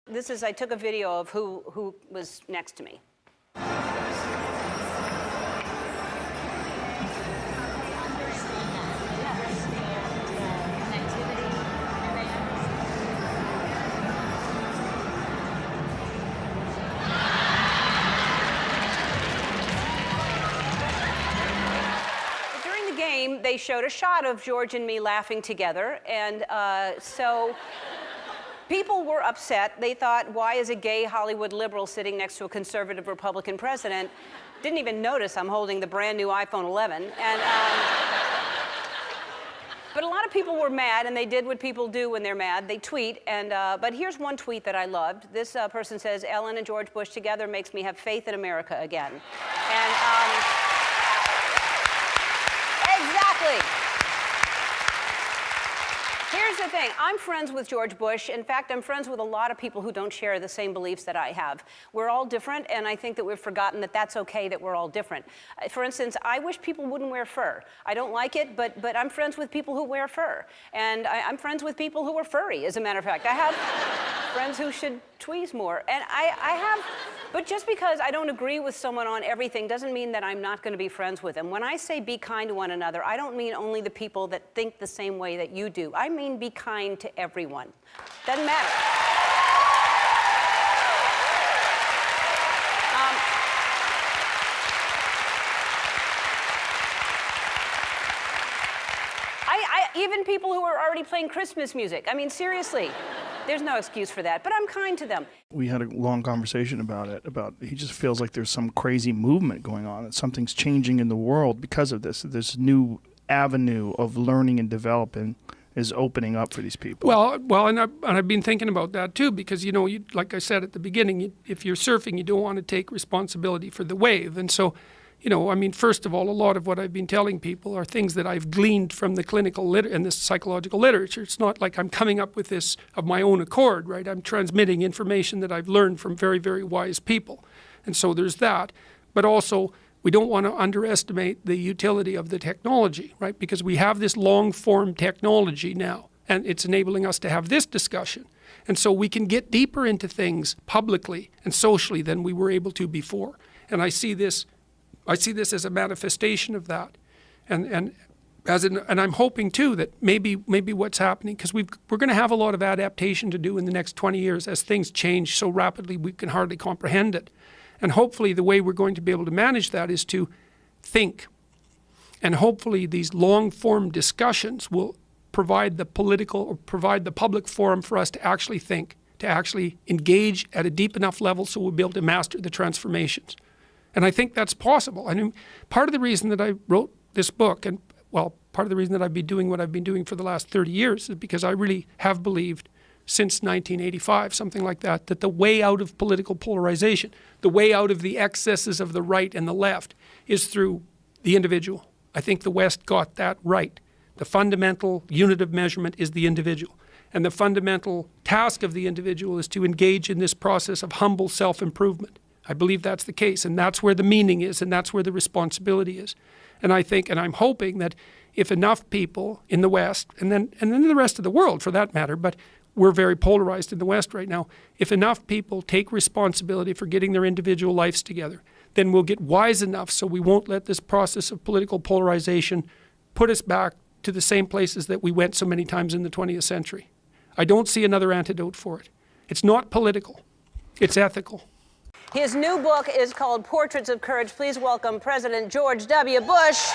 I took a video of who was next to me. They showed a shot of George and me laughing together, and so people were upset. They thought, why is a gay Hollywood liberal sitting next to a conservative Republican president? Didn't even notice I'm holding the brand new iPhone 11. And, but a lot of people were mad, and they did what people do when they're mad. They tweet, and but here's one tweet that I loved. This person says, Ellen and George Bush together makes me have faith in America again. And exactly. Here's the thing. I'm friends with George Bush. In fact, I'm friends with a lot of people who don't share the same beliefs that I have. We're all different, and I think that we've forgotten that that's okay that we're all different. For instance, I wish people wouldn't wear fur. I don't like it, but I'm friends with people who wear fur. And I'm friends with people who are furry, as a matter of fact. I have friends who should tweeze more. And but just because I don't agree with someone on everything doesn't mean that I'm not going to be friends with them. When I say be kind to one another, I don't mean only the people that think the same way that you do. I mean be kind to everyone. Doesn't matter. Even people who are already playing Christmas music. I mean, seriously. There's no excuse for that, but I'm kind to them. We had a long conversation about it, he just feels like there's some crazy movement going on, that something's changing in the world because of this. This new avenue of learning and developing is opening up for these people. Well, and I've been thinking about that too, because, like I said at the beginning, if you're surfing, you don't want to take responsibility for the wave. And so, first of all, a lot of what I've been telling people are things that I've gleaned from the clinical and the psychological literature. It's not like I'm coming up with this of my own accord, right? I'm transmitting information that I've learned from very, very wise people. And so there's that. But also, we don't want to underestimate the utility of the technology, right? Because we have this long-form technology now, and it's enabling us to have this discussion. And so we can get deeper into things publicly and socially than we were able to before. And I see this as a manifestation of that, and I'm hoping too that maybe what's happening, because we're going to have a lot of adaptation to do in the next 20 years as things change so rapidly we can hardly comprehend it, and hopefully the way we're going to be able to manage that is to think, and hopefully these long-form discussions will provide the public forum for us to actually think, to actually engage at a deep enough level so we'll be able to master the transformations. And I think that's possible. I mean, part of the reason that I wrote this book, and part of the reason that I've been doing what I've been doing for the last 30 years is because I really have believed since 1985, something like that the way out of political polarization, the way out of the excesses of the right and the left is through the individual. I think the West got that right. The fundamental unit of measurement is the individual. And the fundamental task of the individual is to engage in this process of humble self-improvement. I believe that's the case, and that's where the meaning is, and that's where the responsibility is. And I think, and I'm hoping that if enough people in the West, and then in the rest of the world for that matter, but we're very polarized in the West right now, if enough people take responsibility for getting their individual lives together, then we'll get wise enough so we won't let this process of political polarization put us back to the same places that we went so many times in the 20th century. I don't see another antidote for it. It's not political, it's ethical. His new book is called Portraits of Courage. Please welcome President George W. Bush.